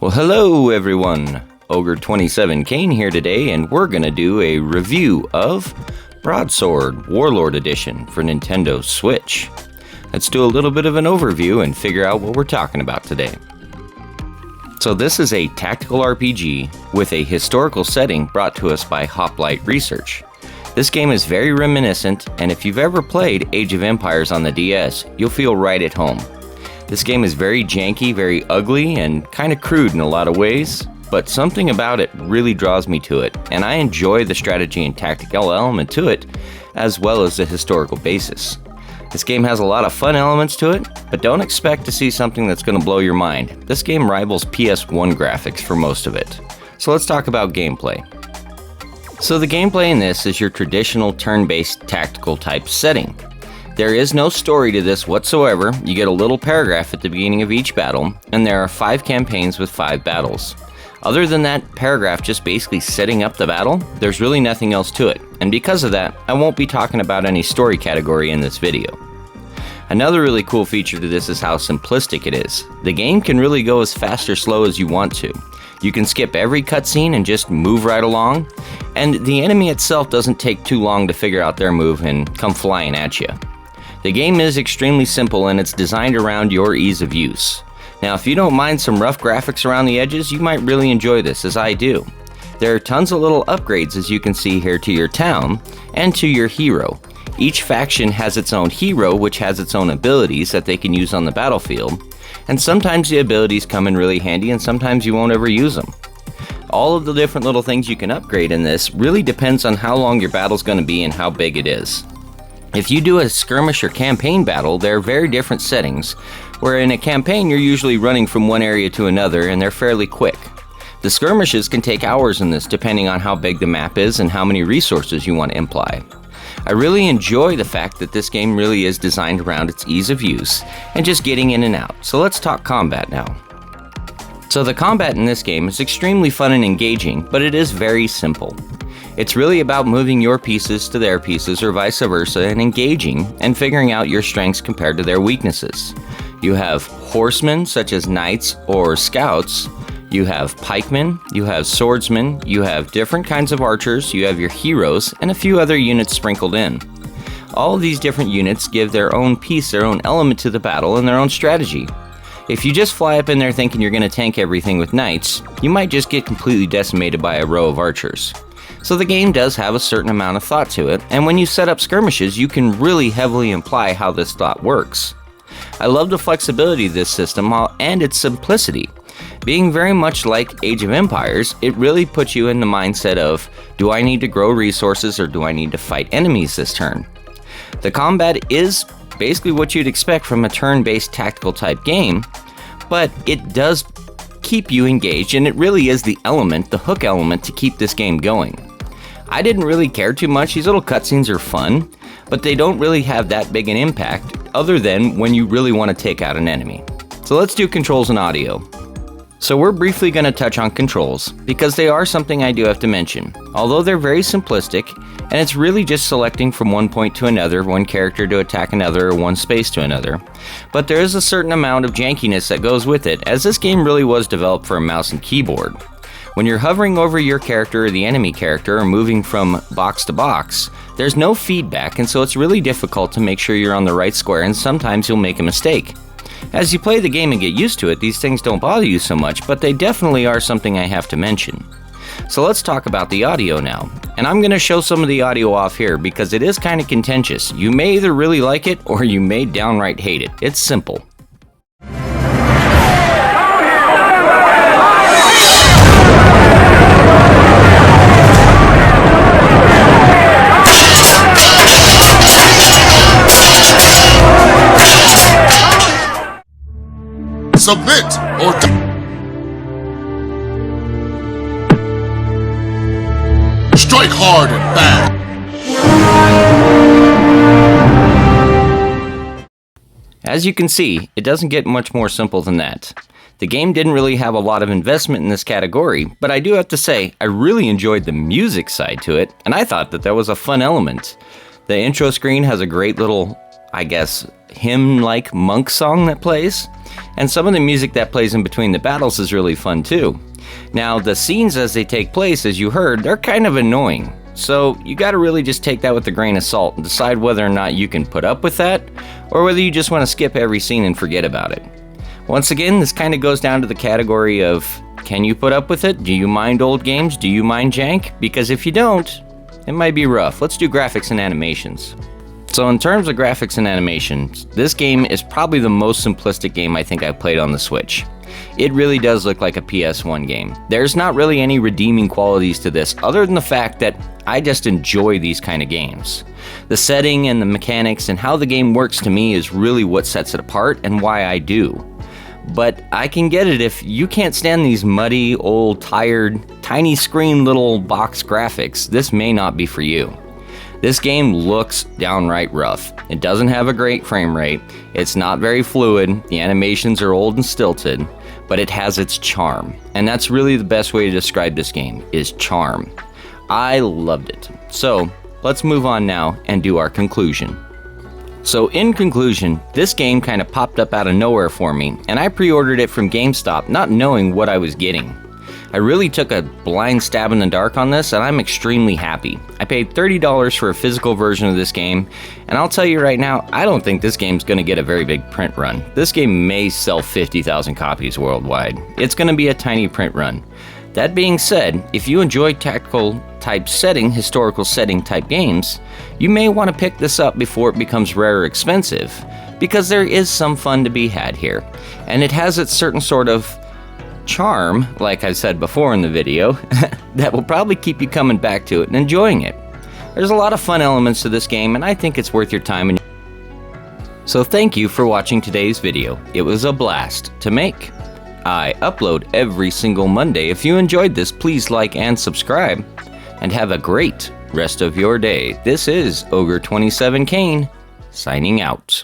Well, hello everyone! Ogre27 Kane here today, and we're gonna do a review of Broadsword Warlord Edition for Nintendo Switch. Let's do a little bit of an overview and figure out what we're talking about today. So this is a tactical RPG with a historical setting brought to us by Hoplite Research. This game is very reminiscent, and if you've ever played Age of Empires on the DS, you'll feel right at home. This game is very janky, very ugly, and kind of crude in a lot of ways, but something about it really draws me to it, and I enjoy the strategy and tactical element to it, as well as the historical basis. This game has a lot of fun elements to it, but don't expect to see something that's going to blow your mind. This game rivals PS1 graphics for most of it. So let's talk about gameplay. So the gameplay in this is your traditional turn-based tactical type setting. There is no story to this whatsoever. You get a little paragraph at the beginning of each battle, and there are 5 campaigns with 5 battles. Other than that paragraph just basically setting up the battle, there's really nothing else to it, and because of that, I won't be talking about any story category in this video. Another really cool feature to this is how simplistic it is. The game can really go as fast or slow as you want to. You can skip every cutscene and just move right along, and the enemy itself doesn't take too long to figure out their move and come flying at you. The game is extremely simple and it's designed around your ease of use. Now, if you don't mind some rough graphics around the edges, you might really enjoy this, as I do. There are tons of little upgrades, as you can see here, to your town and to your hero. Each faction has its own hero, which has its own abilities that they can use on the battlefield, and sometimes the abilities come in really handy and sometimes you won't ever use them. All of the different little things you can upgrade in this really depends on how long your battle's going to be and how big it is. If you do a skirmish or campaign battle, there are very different settings, where in a campaign you're usually running from one area to another and they're fairly quick. The skirmishes can take hours in this depending on how big the map is and how many resources you want to imply. I really enjoy the fact that this game really is designed around its ease of use and just getting in and out. So let's talk combat now. So the combat in this game is extremely fun and engaging, but it is very simple. It's really about moving your pieces to their pieces or vice versa and engaging and figuring out your strengths compared to their weaknesses. You have horsemen such as knights or scouts, you have pikemen, you have swordsmen, you have different kinds of archers, you have your heroes, and a few other units sprinkled in. All of these different units give their own piece, their own element to the battle and their own strategy. If you just fly up in there thinking you're going to tank everything with knights, you might just get completely decimated by a row of archers. So the game does have a certain amount of thought to it, and when you set up skirmishes, you can really heavily imply how this thought works. I love the flexibility of this system and its simplicity. Being very much like Age of Empires, it really puts you in the mindset of, do I need to grow resources or do I need to fight enemies this turn? The combat is basically what you'd expect from a turn-based tactical type game, but it does keep you engaged, and it really is the hook element to keep this game going. I didn't really care too much. These little cutscenes are fun, but they don't really have that big an impact other than when you really want to take out an enemy. So let's do controls and audio. So we're briefly going to touch on controls, because they are something I do have to mention. Although they're very simplistic, and it's really just selecting from one point to another, one character to attack another, or one space to another. But there is a certain amount of jankiness that goes with it, as this game really was developed for a mouse and keyboard. When you're hovering over your character or the enemy character or moving from box to box, there's no feedback, and so it's really difficult to make sure you're on the right square, and sometimes you'll make a mistake. As you play the game and get used to it, these things don't bother you so much, but they definitely are something I have to mention. So let's talk about the audio now. And I'm going to show some of the audio off here because it is kind of contentious. You may either really like it or you may downright hate it. It's simple. Submit or strike hard and fast. As you can see, it doesn't get much more simple than that. The game didn't really have a lot of investment in this category, but I do have to say, I really enjoyed the music side to it, and I thought that was a fun element. The intro screen has a great little I guess, hymn-like monk song that plays. And some of the music that plays in between the battles is really fun too. Now, the scenes as they take place, as you heard, they're kind of annoying. So you gotta really just take that with a grain of salt and decide whether or not you can put up with that, or whether you just want to skip every scene and forget about it. Once again, this kind of goes down to the category of, can you put up with it? Do you mind old games? Do you mind jank? Because if you don't, it might be rough. Let's do graphics and animations. So in terms of graphics and animations, this game is probably the most simplistic game I think I've played on the Switch. It really does look like a PS1 game. There's not really any redeeming qualities to this other than the fact that I just enjoy these kind of games. The setting and the mechanics and how the game works to me is really what sets it apart and why I do. But I can get it if you can't stand these muddy, old, tired, tiny screen little box graphics, this may not be for you. This game looks downright rough. It doesn't have a great frame rate, it's not very fluid, the animations are old and stilted, but it has its charm. And that's really the best way to describe this game, is charm. I loved it. So, let's move on now and do our conclusion. So in conclusion, this game kind of popped up out of nowhere for me, and I pre-ordered it from GameStop not knowing what I was getting. I really took a blind stab in the dark on this, and I'm extremely happy. I paid $30 for a physical version of this game, and I'll tell you right now, I don't think this game's going to get a very big print run. This game may sell 50,000 copies worldwide. It's going to be a tiny print run. That being said, if you enjoy tactical type setting, historical setting type games, you may want to pick this up before it becomes rare or expensive, because there is some fun to be had here. And it has its certain sort of charm, like I said before in the video, that will probably keep you coming back to it and enjoying it. There's a lot of fun elements to this game, and I think it's worth your time. So thank you for watching today's video. It was a blast to make. I upload every single Monday. If you enjoyed this, please like and subscribe, and have a great rest of your day. This is Ogre27 Kane, signing out.